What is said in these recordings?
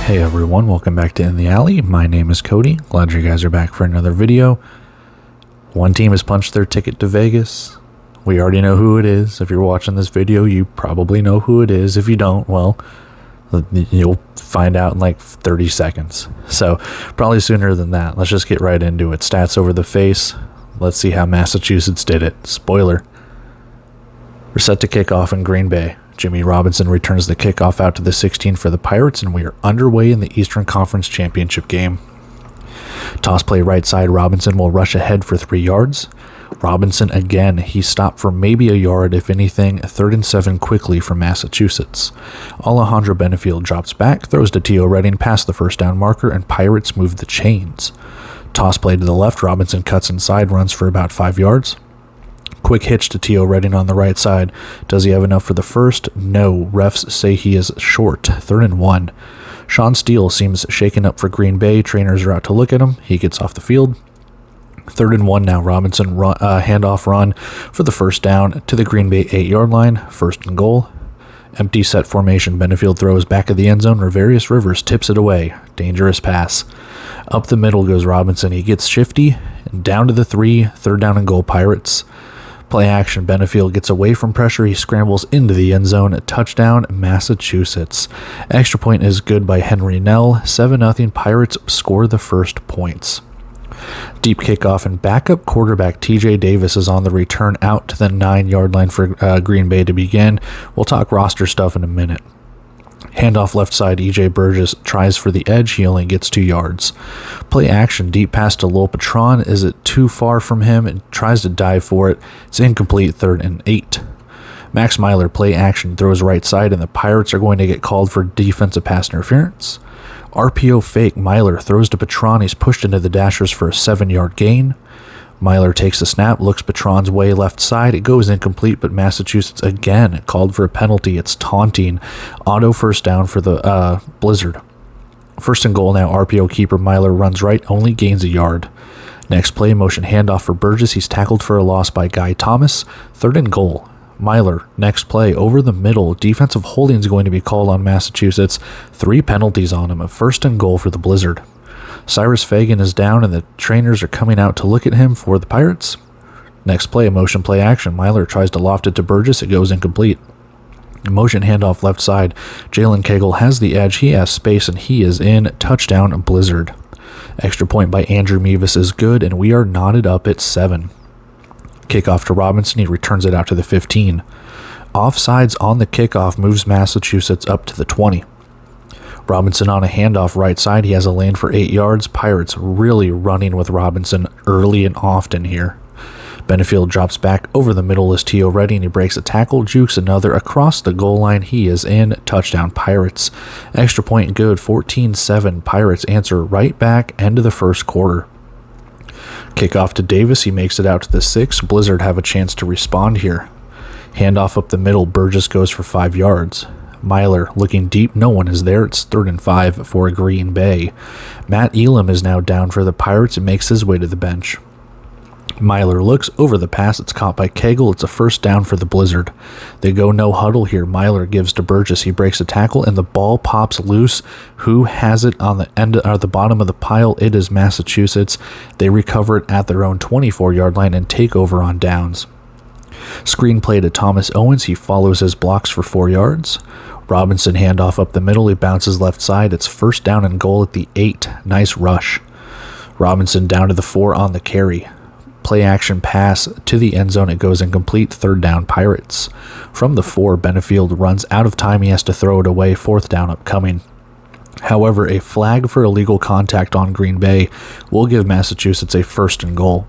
Hey everyone, welcome back to In the Alley. My name is Cody. Glad you guys are back for another video. One team has punched their ticket to Vegas. We already know who it is. If you're watching this video, you probably know who it is. If you don't, well, you'll find out in like 30 seconds. So probably sooner than that. Let's just get right into it. Stats over the face. Let's see how Massachusetts did it. Spoiler. We're set to kick off in Green Bay. Jimmy Robinson returns the kickoff out to the 16 for the Pirates, and we are underway in the Eastern Conference Championship game. Toss play right side, Robinson will rush ahead for 3 yards. Robinson again, he stopped for maybe a yard, if anything. 3rd and 7 quickly for Massachusetts. Alejandro Benefield drops back, throws to Tio Redding past the first down marker, and Pirates move the chains. Toss play to the left, Robinson cuts inside, runs for about 5 yards. Quick hitch to Tio Redding on the right side. Does he have enough for the first? No. Refs say he is short. 3rd and 1. Sean Steele seems shaken up for Green Bay. Trainers are out to look at him. He gets off the field. 3rd and 1 now. Robinson handoff run for the first down to the Green Bay 8-yard line. 1st and goal. Empty set formation. Benefield throws back of the end zone. Riverius Rivers tips it away. Dangerous pass. Up the middle goes Robinson. He gets shifty. Down to the 3. 3rd down and goal, Pirates. Play action, Benefield gets away from pressure, he scrambles into the end zone, touchdown, Massachusetts. Extra point is good by Henry Nell, 7-0, Pirates score the first points. Deep kickoff and backup quarterback TJ Davis is on the return out to the 9-yard line for Green Bay to begin. We'll talk roster stuff in a minute. Handoff left side, EJ Burgess tries for the edge. He only gets 2 yards. Play action, deep pass to Lowell Patron. Is it too far from him? It tries to dive for it. It's incomplete, 3rd and 8. Max Myler, play action, throws right side, and the Pirates are going to get called for defensive pass interference. RPO fake, Myler throws to Patron. He's pushed into the dashers for a 7-yard gain. Myler takes the snap, looks Patron's way left side. It goes incomplete, but Massachusetts again called for a penalty. It's taunting. Auto first down for the Blizzard. 1st and goal now. RPO keeper Myler runs right, only gains a yard. Next play, motion handoff for Burgess. He's tackled for a loss by Guy Thomas. 3rd and goal. Myler, next play, over the middle. Defensive holding is going to be called on Massachusetts. 3 penalties on him. A 1st and goal for the Blizzard. Cyrus Fagan is down, and the trainers are coming out to look at him for the Pirates. Next play, motion play action. Myler tries to loft it to Burgess. It goes incomplete. Motion handoff left side. Jalen Cagle has the edge. He has space, and he is in. Touchdown, Blizzard. Extra point by Andrew Mevis is good, and we are knotted up at 7. Kickoff to Robinson. He returns it out to the 15. Offsides on the kickoff moves Massachusetts up to the 20. Robinson on a handoff right side. He has a lane for 8 yards. Pirates really running with Robinson early and often here. Benefield drops back over the middle as Tio Redding. He breaks a tackle, jukes another across the goal line. He is in. Touchdown, Pirates. Extra point good. 14-7. Pirates answer right back. End of the first quarter. Kickoff to Davis. He makes it out to the 6. Blizzard have a chance to respond here. Handoff up the middle. Burgess goes for 5 yards. Myler looking deep. No one is there. It's 3rd and 5 for Green Bay. Matt Elam is now down for the Pirates and makes his way to the bench. Myler looks over the pass. It's caught by Cagle. It's a 1st down for the Blizzard. They go no huddle here. Myler gives to Burgess. He breaks a tackle and the ball pops loose. Who has it on the end or the bottom of the pile? It is Massachusetts. They recover it at their own 24-yard line and take over on downs. Screenplay to Thomas Owens. He follows his blocks for 4 yards. Robinson handoff up the middle. He bounces left side. It's 1st down and goal at the 8. Nice rush. Robinson down to the 4 on the carry. Play action pass to the end zone. It goes incomplete. 3rd down, Pirates. From the 4, Benefield runs out of time. He has to throw it away. 4th down upcoming. However, a flag for illegal contact on Green Bay will give Massachusetts a 1st and goal.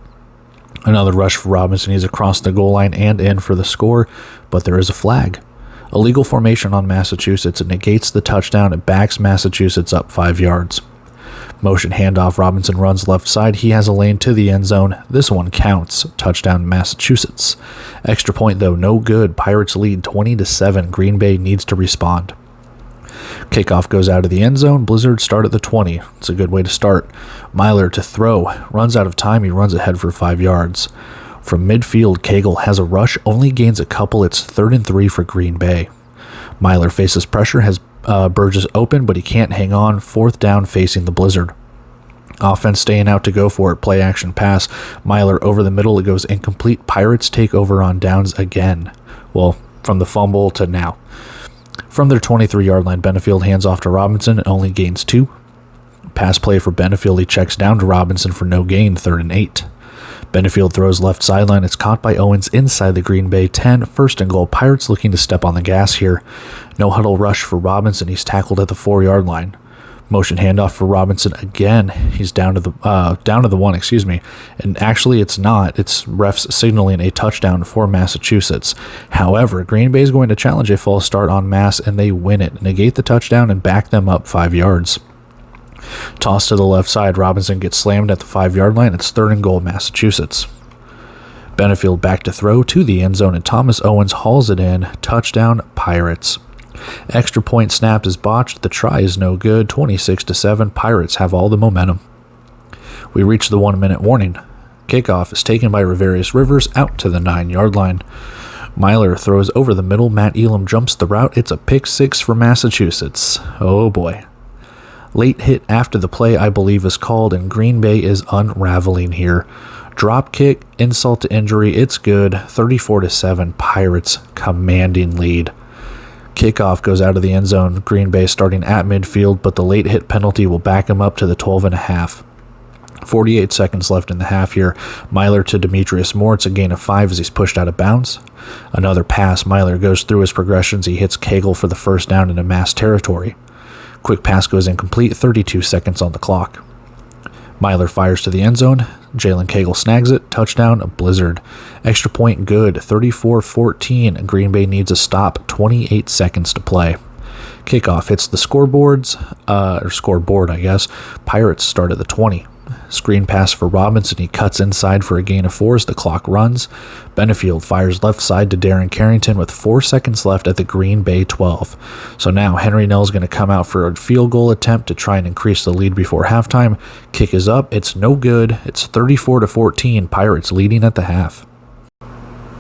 Another rush for Robinson. He's across the goal line and in for the score, but there is a flag. Illegal formation on Massachusetts. It negates the touchdown. It backs Massachusetts up 5 yards. Motion handoff. Robinson runs left side. He has a lane to the end zone. This one counts. Touchdown, Massachusetts. Extra point, though, no good. Pirates lead 20-7. Green Bay needs to respond. Kickoff goes out of the end zone. Blizzard start at the 20. It's a good way to start. Myler to throw. Runs out of time. He runs ahead for 5 yards. From midfield, Cagle has a rush, only gains a couple. It's 3rd and 3 for Green Bay. Myler faces pressure, has Burgess open, but he can't hang on. 4th down facing the Blizzard. Offense staying out to go for it. Play action pass. Myler over the middle. It goes incomplete. Pirates take over on downs again. Well, from the fumble to now. From their 23-yard line, Benefield hands off to Robinson and only gains 2. Pass play for Benefield. He checks down to Robinson for no gain. 3rd and 8. Benefield throws left sideline. It's caught by Owens inside the Green Bay 10. 1st and goal. Pirates looking to step on the gas here. No huddle rush for Robinson. He's tackled at the 4-yard line. Motion handoff for Robinson again. He's down to the 1, and actually it's not. It's refs signaling a touchdown for Massachusetts. However, Green Bay is going to challenge a false start on Mass, and they win it, negate the touchdown, and back them up 5 yards. Toss to the left side. Robinson gets slammed at the 5-yard line. It's 3rd and goal, Massachusetts. Benefield back to throw to the end zone, and Thomas Owens hauls it in. Touchdown, Pirates. Extra point snapped is botched. The try is no good. 26-7. Pirates have all the momentum. We reach the 1-minute warning. Kickoff is taken by Riverius Rivers out to the 9-yard line. Myler throws over the middle. Matt Elam jumps the route. It's a pick 6 for Massachusetts. Oh boy. Late hit after the play, I believe, is called, and Green Bay is unraveling here. Drop kick, insult to injury. It's good. 34-7. Pirates commanding lead. Kickoff goes out of the end zone. Green Bay starting at midfield, but the late hit penalty will back him up to the 12.5. 48 seconds left in the half here. Myler to Demetrius Moore. It's a gain of 5 as he's pushed out of bounds. Another pass. Myler goes through his progressions. He hits Cagle for the 1st down into Mass territory. Quick pass goes incomplete. 32 seconds on the clock. Myler fires to the end zone. Jalen Cagle snags it. Touchdown, Blizzard. Extra point good. 34-14. Green Bay needs a stop. 28 seconds to play. Kickoff hits the scoreboard, I guess. Pirates start at the 20. Screen pass for Robinson. He cuts inside for a gain of 4 as the clock runs. Benefield fires left side to Darren Carrington with 4 seconds left at the Green Bay 12. So now Henry Nell's going to come out for a field goal attempt to try and increase the lead before halftime. Kick is up. It's no good. It's 34-14. Pirates leading at the half.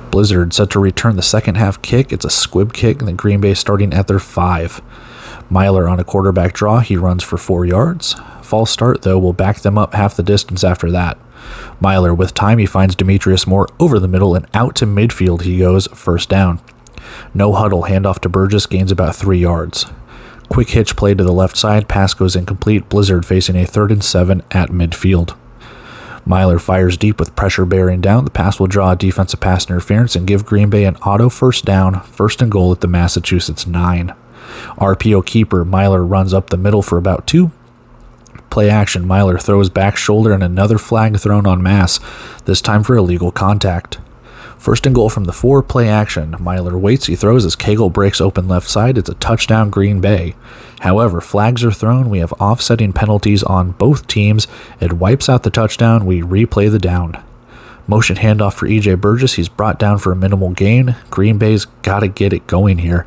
Blizzard set to return the second half kick. It's a squib kick, and the Green Bay starting at their 5. Myler on a quarterback draw. He runs for 4 yards. False start, though, will back them up half the distance after that. Myler, with time, he finds Demetrius Moore over the middle, and out to midfield he goes. 1st down. No huddle. Handoff to Burgess. Gains about 3 yards. Quick hitch play to the left side. Pass goes incomplete. Blizzard facing a 3rd and 7 at midfield. Myler fires deep with pressure bearing down. The pass will draw a defensive pass interference and give Green Bay an auto 1st down. 1st and goal at the Massachusetts 9. RPO keeper. Myler runs up the middle for about 2. Play action. Myler throws back shoulder and another flag thrown on Mass, this time for illegal contact. 1st and goal from the 4. Play action. Myler waits. He throws as Cagle breaks open left side. It's a touchdown, Green Bay. However, flags are thrown. We have offsetting penalties on both teams. It wipes out the touchdown. We replay the down. Motion handoff for E.J. Burgess. He's brought down for a minimal gain. Green Bay's got to get it going here.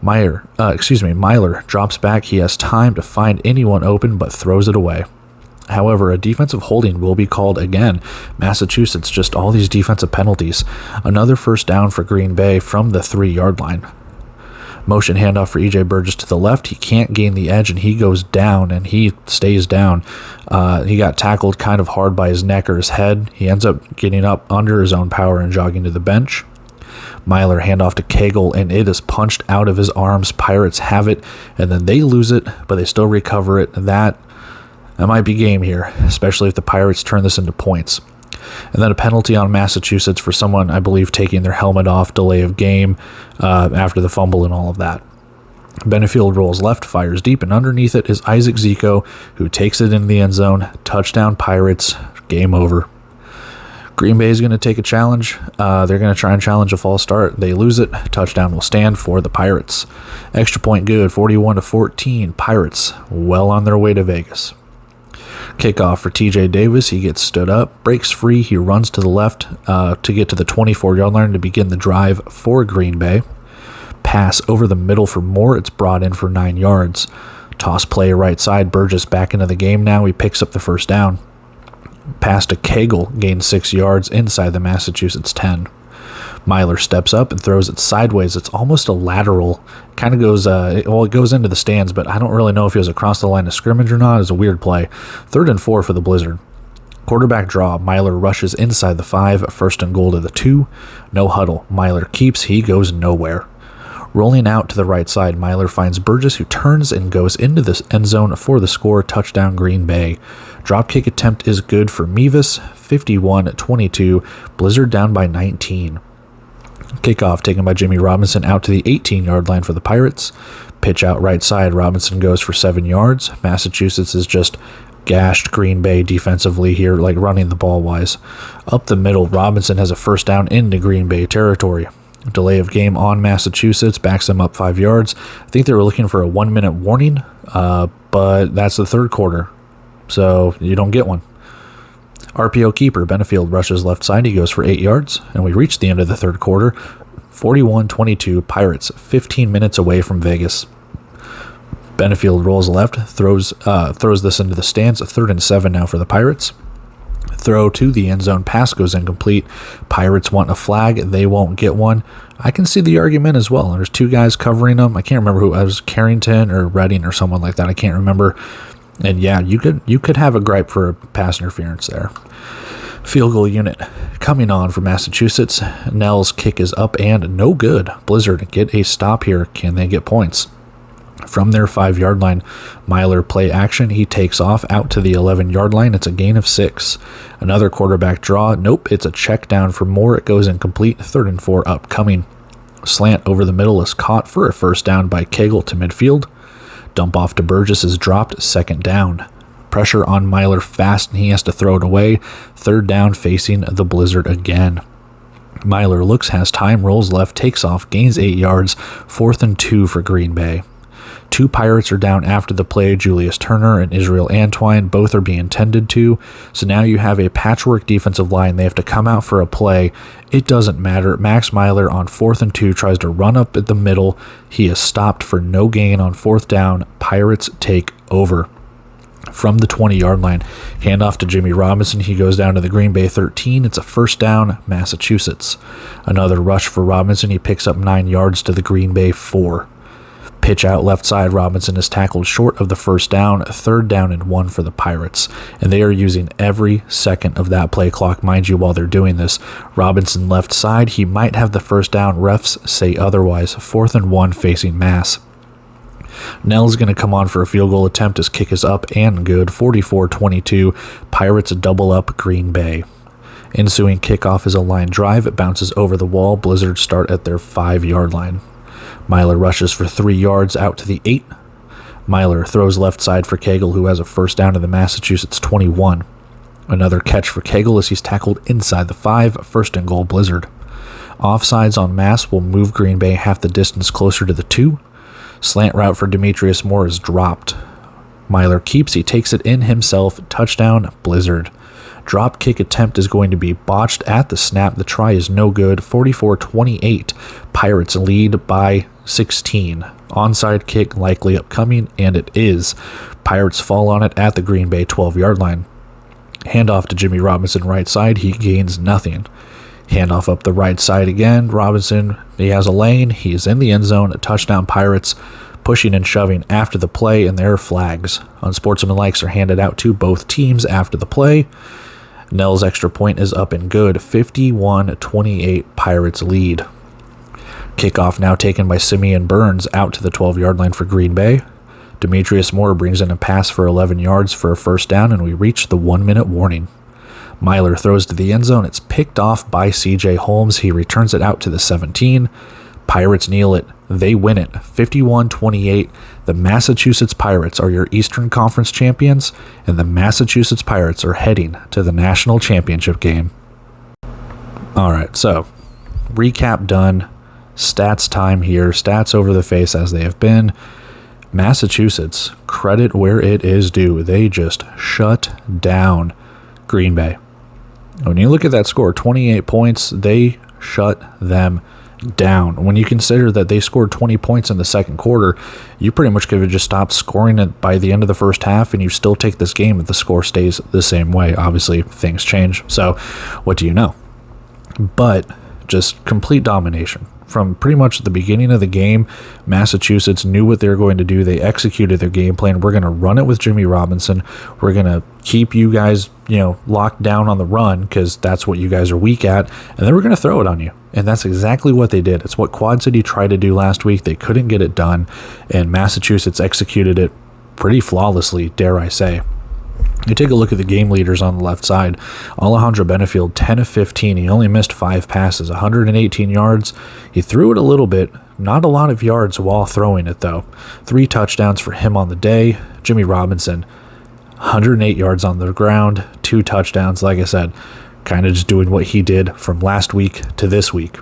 Myler drops back. He has time to find anyone open, but throws it away. However, a defensive holding will be called again. Massachusetts, just all these defensive penalties. Another 1st down for Green Bay from the 3-yard line. Motion handoff for E.J. Burgess to the left. He can't gain the edge, and he goes down, and he stays down. He got tackled kind of hard by his neck or his head. He ends up getting up under his own power and jogging to the bench. Myler handoff to Cagle, and it is punched out of his arms. Pirates have it, and then they lose it, but they still recover it. That might be game here, especially if the Pirates turn this into points. And then a penalty on Massachusetts for someone, I believe, taking their helmet off, delay of game after the fumble and all of that. Benefield rolls left, fires deep, and underneath it is Isaac Zico, who takes it into the end zone. Touchdown, Pirates. Game over. Green Bay is going to take a challenge. They're going to try and challenge a false start. They lose it. Touchdown will stand for the Pirates. Extra point good. 41-14. Pirates well on their way to Vegas. Kickoff for TJ Davis. He gets stood up, breaks free. He runs to the left to get to the 24-yard line to begin the drive for Green Bay. Pass over the middle for Moore. It's brought in for 9 yards. Toss play right side. Burgess back into the game now. He picks up the 1st down. Pass to Cagle, gains 6 yards inside the Massachusetts 10. Myler steps up and throws it sideways. It's almost a lateral. Kind of goes, it goes into the stands, but I don't really know if he was across the line of scrimmage or not. It's a weird play. 3rd and 4 for the Blizzard. Quarterback draw. Myler rushes inside the 5. 1st and goal to the 2. No huddle. Myler keeps. He goes nowhere. Rolling out to the right side, Myler finds Burgess, who turns and goes into the end zone for the score. Touchdown, Green Bay. Dropkick attempt is good for Mevis. 51-22. Blizzard down by 19. Kickoff taken by Jimmy Robinson out to the 18-yard line for the Pirates. Pitch out right side. Robinson goes for 7 yards. Massachusetts is just gashed Green Bay defensively here, like running the ball wise. Up the middle, Robinson has a first down into Green Bay territory. Delay of game on Massachusetts backs them up 5 yards. I think they were looking for a 1-minute warning, but that's the 3rd quarter, so you don't get one. RPO keeper, Benefield rushes left side. He goes for 8 yards, and we reach the end of the 3rd quarter. 41-22, Pirates, 15 minutes away from Vegas. Benefield rolls left, throws this into the stands. 3rd and 7 now for the Pirates. Throw to the end zone, pass goes incomplete. Pirates want a flag, they won't get one. I can see the argument as well. There's 2 guys covering them. I can't remember who. I was Carrington or Redding or someone like that. I can't remember. And yeah, you could have a gripe for a pass interference there. Field goal unit coming on for Massachusetts. Nell's kick is up and no good. Blizzard get a stop here. Can they get points? From their 5-yard line, Myler play action. He takes off out to the 11-yard line. It's a gain of 6. Another quarterback draw. Nope, it's a check down for Moore. It goes incomplete. 3rd and 4 upcoming. Slant over the middle is caught for a first down by Cagle to midfield. Dump off to Burgess is dropped. 2nd down. Pressure on Myler fast, and he has to throw it away. 3rd down facing the Blizzard again. Myler looks, has time, rolls left, takes off, gains 8 yards. 4th and 2 for Green Bay. 2 Pirates are down after the play. Julius Turner and Israel Antwine, both are being tended to. So now you have a patchwork defensive line. They have to come out for a play. It doesn't matter. Max Myler on 4th and 2 tries to run up at the middle. He is stopped for no gain on 4th down. Pirates take over. From the 20-yard line, handoff to Jimmy Robinson. He goes down to the Green Bay 13. It's a first down, Massachusetts. Another rush for Robinson. He picks up 9 yards to the Green Bay 4. Pitch out left side. Robinson is tackled short of the first down. 3rd down and 1 for the Pirates. And they are using every second of that play clock, mind you, while they're doing this. Robinson left side. He might have the first down. Refs say otherwise. 4th and 1 facing Mass. Nell's going to come on for a field goal attempt. His kick is up and good. 44-22. Pirates double up Green Bay. Ensuing kickoff is a line drive. It bounces over the wall. Blizzard start at their 5-yard line. Myler rushes for 3 yards out to the 8. Myler throws left side for Cagle, who has a first down to the Massachusetts 21. Another catch for Cagle as he's tackled inside the 5. 1st and goal, Blizzard. Offsides on Mass will move Green Bay half the distance closer to the 2. Slant route for Demetrius Moore is dropped. Myler keeps. He takes it in himself. Touchdown, Blizzard. Drop kick attempt is going to be botched at the snap. The try is no good. 44-28. Pirates lead by 16. Onside kick likely upcoming, and it is. Pirates fall on it at the Green Bay 12-yard line. Handoff to Jimmy Robinson right side. He gains nothing. Handoff up the right side again. Robinson, he has a lane. He is in the end zone. A touchdown, Pirates. Pushing and shoving after the play, and there are flags. Unsportsmanlikes are handed out to both teams after the play. Nell's extra point is up and good. 51-28 Pirates lead. Kickoff now taken by Simeon Burns out to the 12-yard line for Green Bay. Demetrius Moore brings in a pass for 11 yards for a first down, and we reach the 1-minute warning. Myler throws to the end zone. It's picked off by C.J. Holmes. He returns it out to the 17. Pirates kneel it. They win it. 51-28. The Massachusetts Pirates are your Eastern Conference champions, and the Massachusetts Pirates are heading to the national championship game. All right, so recap done. Stats time here. Stats over the face as they have been. Massachusetts, credit where it is due. They just shut down Green Bay. When you look at that score, 28 points, they shut them down. When you consider that they scored 20 points in the second quarter, you pretty much could have just stopped scoring it by the end of the first half, and you still take this game if the score stays the same way. Obviously, things change. So, what do you know? But just complete domination. From pretty much the beginning of the game, Massachusetts knew what they were going to do. They executed their game plan. We're going to run it with Jimmy Robinson. We're going to keep you guys, locked down on the run because that's what you guys are weak at. And then we're going to throw it on you. And that's exactly what they did. It's what Quad City tried to do last week. They couldn't get it done. And Massachusetts executed it pretty flawlessly, dare I say. You take a look at the game leaders on the left side. Alejandro Benefield, 10 of 15. He only missed 5 passes, 118 yards. He threw it a little bit, not a lot of yards while throwing it, though. 3 touchdowns for him on the day. Jimmy Robinson, 108 yards on the ground, 2 touchdowns. Like I said, kind of just doing what he did from last week to this week.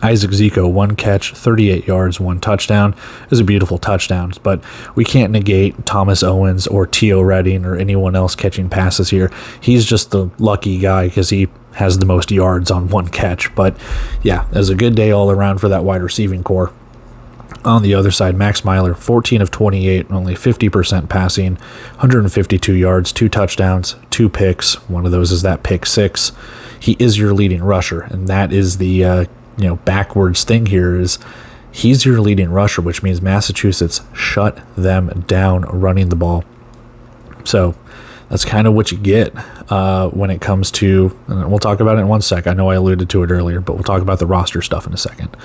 Isaac Zico, 1 catch, 38 yards, 1 touchdown. It was a beautiful touchdown, but we can't negate Thomas Owens or Tio Redding or anyone else catching passes here. He's just the lucky guy because he has the most yards on 1 catch. But yeah, it was a good day all around for that wide receiving core. On the other side, Max Myler, 14 of 28, only 50% passing, 152 yards, 2 touchdowns, 2 picks. One of those is that pick 6. He is your leading rusher, and that is the backwards thing here is he's your leading rusher, which means Massachusetts shut them down running the ball. So that's kind of what you get when it comes to, and we'll talk about it in 1 sec. I know I alluded to it earlier, but we'll talk about the roster stuff in a second.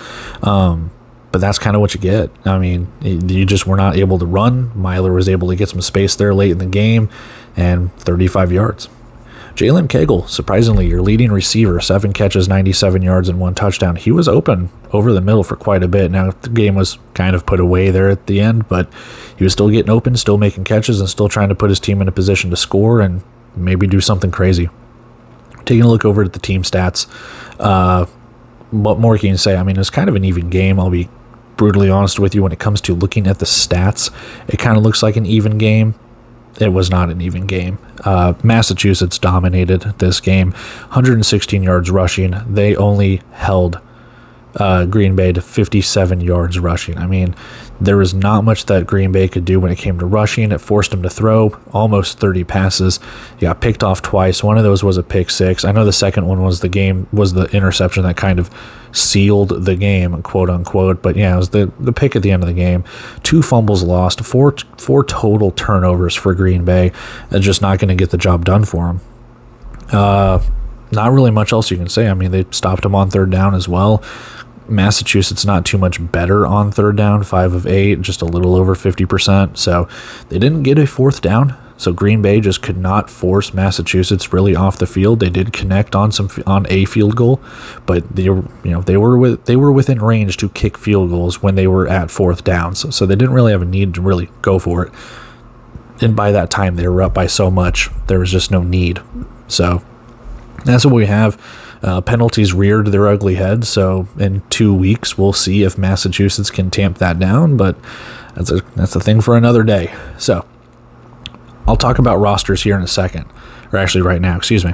But that's kind of what you get. I mean, you just were not able to run. Myler was able to get some space there late in the game and 35 yards. Jalen Cagle, surprisingly, your leading receiver, 7 catches, 97 yards, and 1 touchdown. He was open over the middle for quite a bit. Now, the game was kind of put away there at the end, but he was still getting open, still making catches, and still trying to put his team in a position to score and maybe do something crazy. Taking a look over at the team stats, what more can you say? I mean, it's kind of an even game. I'll be brutally honest with you when it comes to looking at the stats. It kind of looks like an even game. It was not an even game. Massachusetts dominated this game. 116 yards rushing. They only held Green Bay to 57 yards rushing. I mean, there was not much that Green Bay could do when it came to rushing. It forced them to throw almost 30 passes. He got picked off twice. One of those was a pick 6. I know the second one was the interception that kind of sealed the game, quote unquote. But yeah, it was the pick at the end of the game. 2 fumbles lost, four total turnovers for Green Bay. They're just not going to get the job done for them. Not really much else you can say. I mean, they stopped him on 3rd down as well. Massachusetts not too much better on 3rd down, 5 of 8, just a little over 50%. So they didn't get a 4th down. So Green Bay just could not force Massachusetts really off the field. They did connect on a field goal, but they were within range to kick field goals when they were at 4th downs. So they didn't really have a need to really go for it. And by that time, they were up by so much, there was just no need. So that's what we have. Penalties reared their ugly head, so in 2 weeks we'll see if Massachusetts can tamp that down, but that's a thing for another day. So I'll talk about rosters here in a second, or actually right now, excuse me.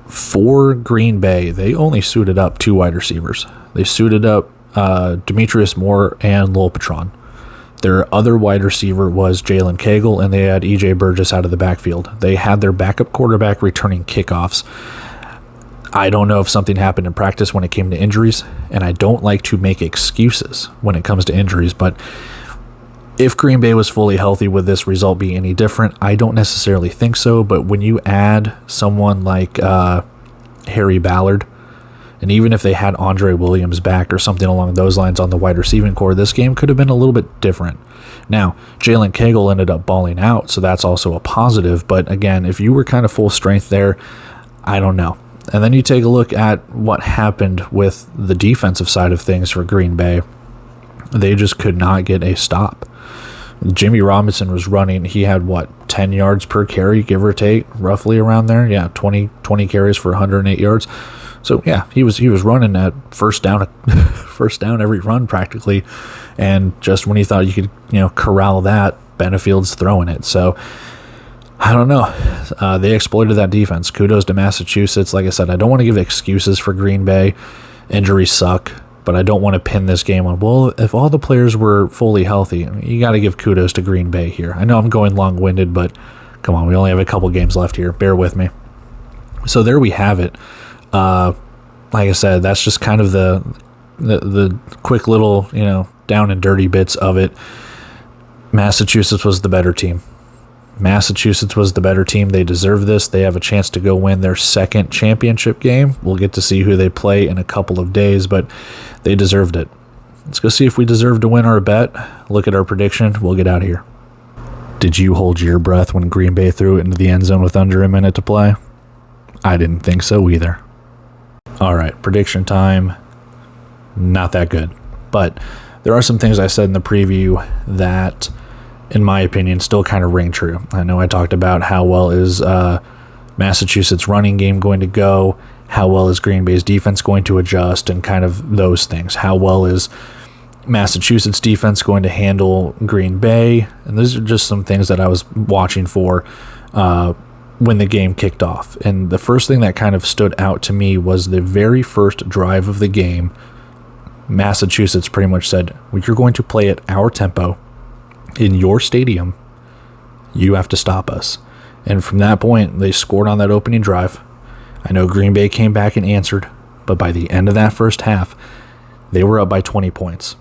For Green Bay, they only suited up 2 wide receivers. They suited up Demetrius Moore and Lowell Patron. Their other wide receiver was Jalen Cagle, and they had E.J. Burgess out of the backfield. They had their backup quarterback returning kickoffs. I don't know if something happened in practice when it came to injuries, and I don't like to make excuses when it comes to injuries, but if Green Bay was fully healthy, would this result be any different? I don't necessarily think so, but when you add someone like Harry Ballard, and even if they had Andre Williams back or something along those lines on the wide receiving core, this game could have been a little bit different. Now, Jalen Cagle ended up balling out, so that's also a positive, but again, if you were kind of full strength there, I don't know. And then you take a look at what happened with the defensive side of things for Green Bay. They just could not get a stop. Jimmy Robinson was running. He had, 10 yards per carry, give or take, roughly around there? Yeah, 20 carries for 108 yards. So, yeah, he was running at first down every run practically. And just when he thought you could, corral that, Benefield's throwing it. So, I don't know. They exploited that defense. Kudos to Massachusetts. Like I said, I don't want to give excuses for Green Bay. Injuries suck, but I don't want to pin this game on, well, if all the players were fully healthy, you got to give kudos to Green Bay here. I know I'm going long-winded, but come on, we only have a couple games left here. Bear with me. So there we have it. like I said, that's just kind of the quick little, down and dirty bits of it. Massachusetts was the better team. Massachusetts was the better team. They deserve this. They have a chance to go win their second championship game. We'll get to see who they play in a couple of days, but they deserved it. Let's go see if we deserve to win our bet. Look at our prediction. We'll get out of here. Did you hold your breath when Green Bay threw it into the end zone with under a minute to play? I didn't think so either. All right, prediction time. Not that good. But there are some things I said in the preview that, in my opinion, still kind of ring true. I know I talked about how well is Massachusetts' running game going to go, how well is Green Bay's defense going to adjust, and kind of those things. How well is Massachusetts' defense going to handle Green Bay? And those are just some things that I was watching for when the game kicked off. And the first thing that kind of stood out to me was the very first drive of the game. Massachusetts pretty much said, well, you're going to play at our tempo in your stadium. You have to stop us. And from that point, they scored on that opening drive. I know Green Bay came back and answered, but by the end of that first half, they were up by 20 points.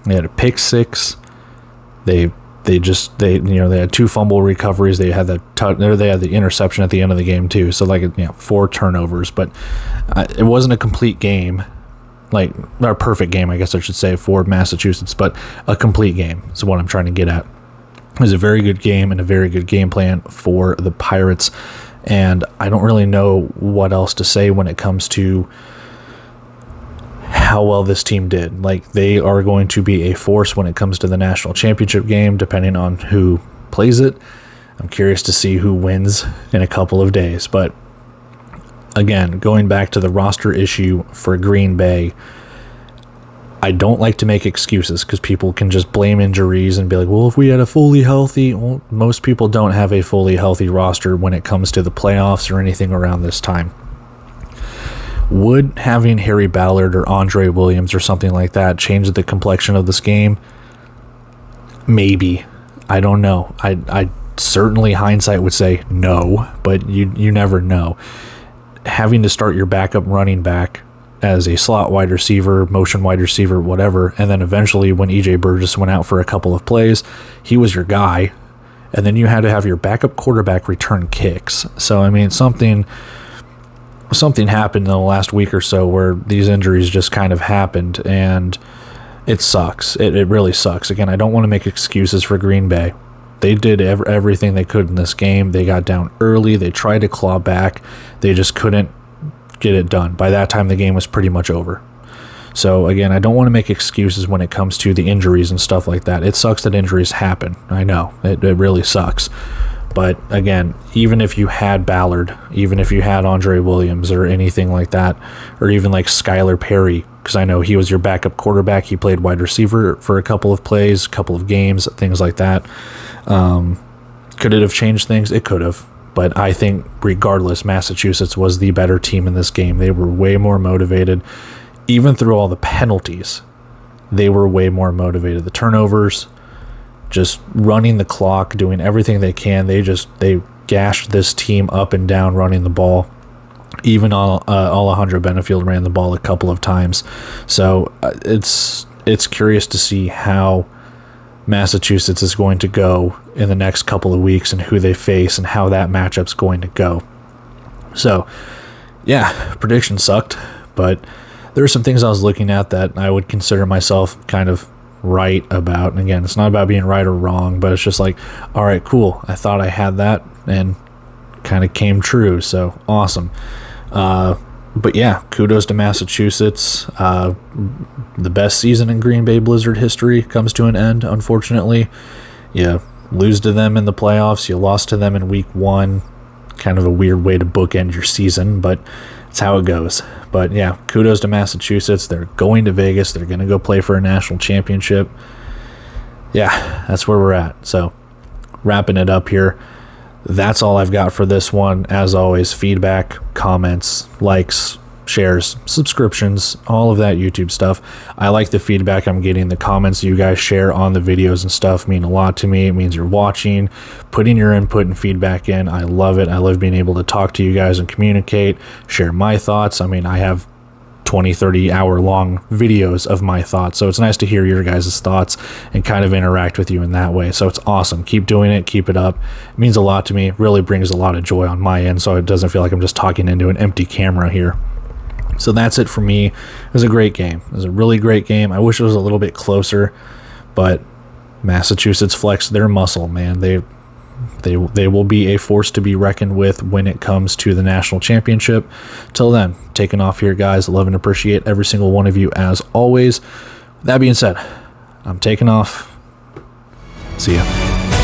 They had a pick six. They had two fumble recoveries. They had the interception at the end of the game too. So 4 turnovers, but it wasn't a complete game. Like, not a perfect game, I guess I should say, for Massachusetts, but a complete game is what I'm trying to get at. It was a very good game and a very good game plan for the Pirates, and I don't really know what else to say when it comes to how well this team did. Like, they are going to be a force when it comes to the national championship game, depending on who plays it. I'm curious to see who wins in a couple of days, but again, going back to the roster issue for Green Bay, I don't like to make excuses because people can just blame injuries and be like, well, if we had a fully healthy... Well, most people don't have a fully healthy roster when it comes to the playoffs or anything around this time. Would having Harry Ballard or Andre Williams or something like that change the complexion of this game? Maybe. I don't know. I certainly, hindsight would say no, but you never know. Having to start your backup running back as a slot wide receiver, motion wide receiver, whatever, and then eventually when E.J. Burgess went out for a couple of plays, he was your guy, and then you had to have your backup quarterback return kicks. So, I mean, something happened in the last week or so where these injuries just kind of happened, and it sucks. It really sucks. Again, I don't want to make excuses for Green Bay. They did everything they could in this game. They got down early. They tried to claw back. They just couldn't get it done. By that time, the game was pretty much over. So, again, I don't want to make excuses when it comes to the injuries and stuff like that. It sucks that injuries happen. I know. It really sucks. But, again, even if you had Ballard, even if you had Andre Williams or anything like that, or even like Skylar Perry, because I know he was your backup quarterback. He played wide receiver for a couple of plays, a couple of games, things like that. Could it have changed things? It could have. But I think regardless, Massachusetts was the better team in this game. They were way more motivated. Even through all the penalties, they were way more motivated. The turnovers, just running the clock, doing everything they can. They gashed this team up and down running the ball. Even Alejandro Benefield ran the ball a couple of times. So it's curious to see how Massachusetts is going to go in the next couple of weeks and who they face and how that matchup's going to go. So, yeah, prediction sucked, but there are some things I was looking at that I would consider myself kind of right about. And again, it's not about being right or wrong, but it's just like, all right, cool. I thought I had that and kind of came true. So awesome. But yeah, kudos to Massachusetts. The best season in Green Bay Blizzard history comes to an end, unfortunately. You lose to them in the playoffs. You lost to them in week 1. Kind of a weird way to bookend your season, but it's how it goes. But yeah, kudos to Massachusetts. They're going to Vegas. They're going to go play for a national championship. Yeah, that's where we're at. So wrapping it up here. That's all I've got for this one. As always, feedback, comments, likes, shares, subscriptions, all of that YouTube stuff. I like the feedback I'm getting. The comments you guys share on the videos and stuff mean a lot to me. It means you're watching, putting your input and feedback in. I love it. I love being able to talk to you guys and communicate, share my thoughts. I mean, I have 20, 30 hour long videos of my thoughts. So it's nice to hear your guys' thoughts and kind of interact with you in that way. So it's awesome. Keep doing it. Keep it up. It means a lot to me. It really brings a lot of joy on my end. So it doesn't feel like I'm just talking into an empty camera here. So that's it for me. It was a great game. It was a really great game. I wish it was a little bit closer, but Massachusetts flexed their muscle, man. They will be a force to be reckoned with when it comes to the national championship. Till then, taking off here, guys. Love and appreciate every single one of you as always. That being said, I'm taking off. See ya.